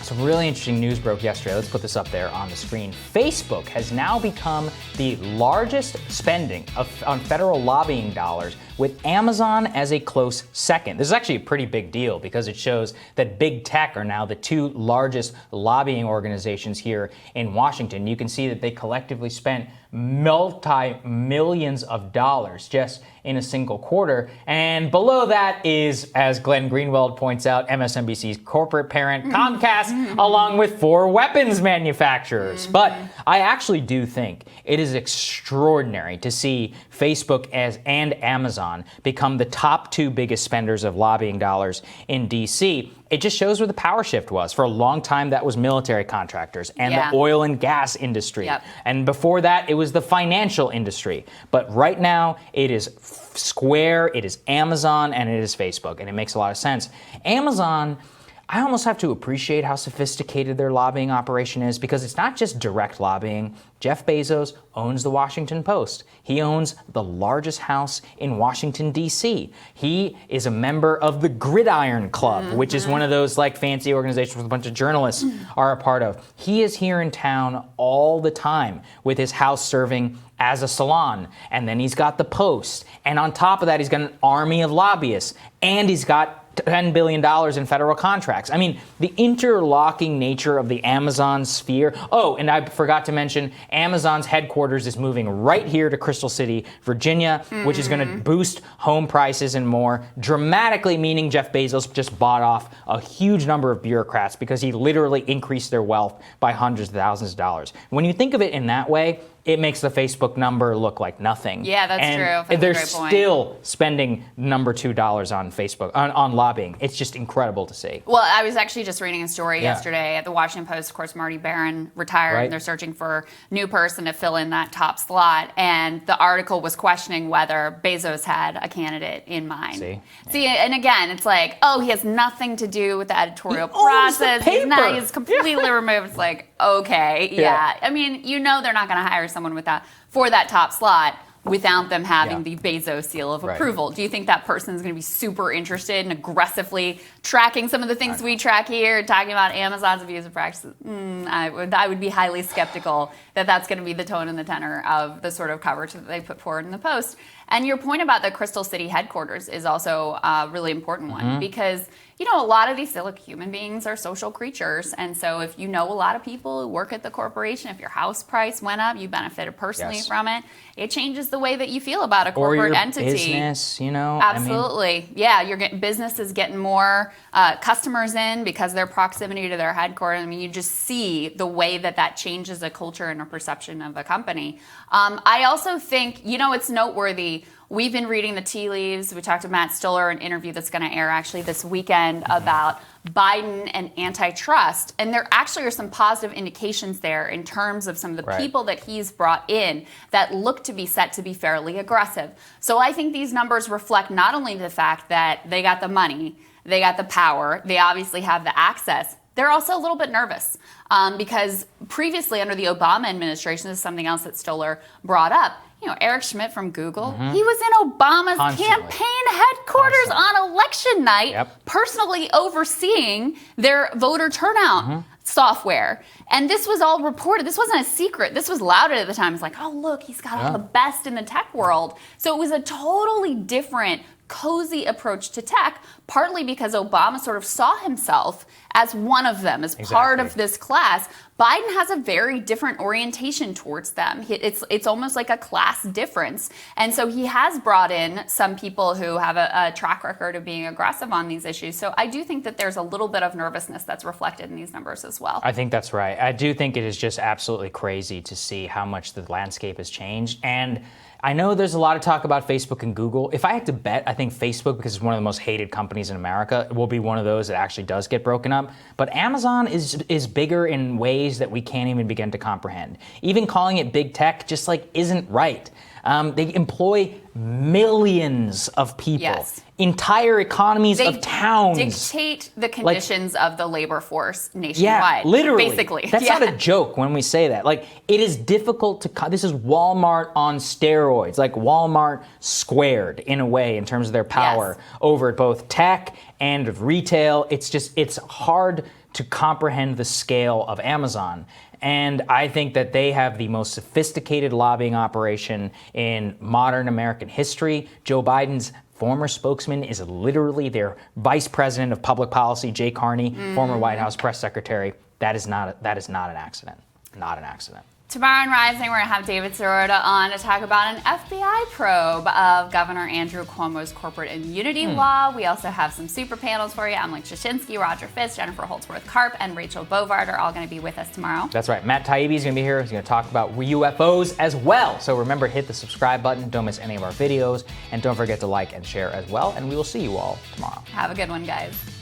Some really interesting news broke yesterday. Let's put this up there on the screen. Facebook has now become the largest spending on federal lobbying dollars, with Amazon as a close second. This is actually a pretty big deal because it shows that big tech are now the two largest lobbying organizations here in Washington. You can see that they collectively spent multi-millions of dollars just in a single quarter. And below that is, as Glenn Greenwald points out, MSNBC's corporate parent Comcast, along with 4 weapons manufacturers. But I actually do think it is extraordinary to see Facebook and Amazon become the top 2 biggest spenders of lobbying dollars in D.C. It just shows where the power shift was. For a long time, that was military contractors and the oil and gas industry. And before that, it was the financial industry. But right now, it is Square, it is Amazon, and it is Facebook. And it makes a lot of sense. Amazon, I almost have to appreciate how sophisticated their lobbying operation is, because it's not just direct lobbying. Jeff Bezos owns the Washington Post. He owns the largest house in Washington, D.C. He is a member of the Gridiron Club, which is one of those like fancy organizations with a bunch of journalists are a part of. He is here in town all the time with his house serving as a salon. And then he's got the Post. And on top of that, he's got an army of lobbyists. And he's got $10 billion in federal contracts. I mean, the interlocking nature of the Amazon sphere. Oh, and I forgot to mention, Amazon's headquarters is moving right here to Crystal City, Virginia, which is going to boost home prices and more, dramatically, meaning Jeff Bezos just bought off a huge number of bureaucrats because he literally increased their wealth by hundreds of thousands of dollars. When you think of it in that way, it makes the Facebook number look like nothing. Yeah, that's true. That's they're still spending number $2 on Facebook, on lobbying. It's just incredible to see. Well, I was actually just reading a story yesterday at the Washington Post. Of course, Marty Barron retired, and they're searching for a new person to fill in that top slot. And the article was questioning whether Bezos had a candidate in mind. See, and again, it's like, oh, he has nothing to do with the editorial process. He's completely removed. It's like, okay, I mean, you know they're not going to hire someone with that for that top slot without them having the Bezos seal of approval. Do you think that person is going to be super interested in aggressively tracking some of the things we track here, talking about Amazon's abusive practices? I would be highly skeptical that that's going to be the tone and the tenor of the sort of coverage that they put forward in the Post. And your point about the Crystal City headquarters is also a really important one, because you know, a lot of these human beings are social creatures. And so if you know a lot of people who work at the corporation, if your house price went up, you benefited personally from it, it changes the way that you feel about a corporate entity. Business, you know. Absolutely. Your business is getting more customers in because of their proximity to their headquarters. I mean, you just see the way that that changes a culture and a perception of a company. I also think, you know, it's noteworthy. We've been reading the tea leaves. We talked to Matt Stiller, an interview that's going to air actually this weekend about Biden and antitrust. And there actually are some positive indications there in terms of some of the people that he's brought in that look to be set to be fairly aggressive. So I think these numbers reflect not only the fact that they got the money, they got the power, they obviously have the access. They're also a little bit nervous because previously under the Obama administration, this is something else that Stoller brought up. You know, Eric Schmidt from Google, he was in Obama's campaign headquarters on election night, personally overseeing their voter turnout software. And this was all reported. This wasn't a secret. This was lauded at the time. It's like, oh, look, he's got all the best in the tech world. So it was a totally different, cozy approach to tech, partly because Obama sort of saw himself as one of them, as part of this class. Biden has a very different orientation towards them. It's almost like a class difference. And so he has brought in some people who have a track record of being aggressive on these issues. So I do think that there's a little bit of nervousness that's reflected in these numbers as well. I think that's right. I do think it is just absolutely crazy to see how much the landscape has changed. And I know there's a lot of talk about Facebook and Google. If I had to bet, I think Facebook, because it's one of the most hated companies in America, will be one of those that actually does get broken up. But Amazon is bigger in ways that we can't even begin to comprehend. Even calling it big tech just like isn't right. They employ millions of people, entire economies of towns. Dictate the conditions of the labor force nationwide. Yeah, literally. Basically. That's not a joke when we say that. Like, it is difficult to, this is Walmart on steroids, like Walmart squared in a way in terms of their power over both tech and retail. It's hard to comprehend the scale of Amazon. And I think that they have the most sophisticated lobbying operation in modern American history. Joe Biden's former spokesman is literally their vice president of public policy, Jay Carney, former White House press secretary. That is not an accident. Not an accident. Tomorrow in Rising, we're going to have David Sirota on to talk about an FBI probe of Governor Andrew Cuomo's corporate immunity law. We also have some super panels for you. Emily Krashinsky, Roger Fisk, Jennifer Holtzworth-Karp, and Rachel Bovard are all going to be with us tomorrow. That's right. Matt Taibbi is going to be here. He's going to talk about UFOs as well. So remember, hit the subscribe button. Don't miss any of our videos. And don't forget to like and share as well. And we will see you all tomorrow. Have a good one, guys.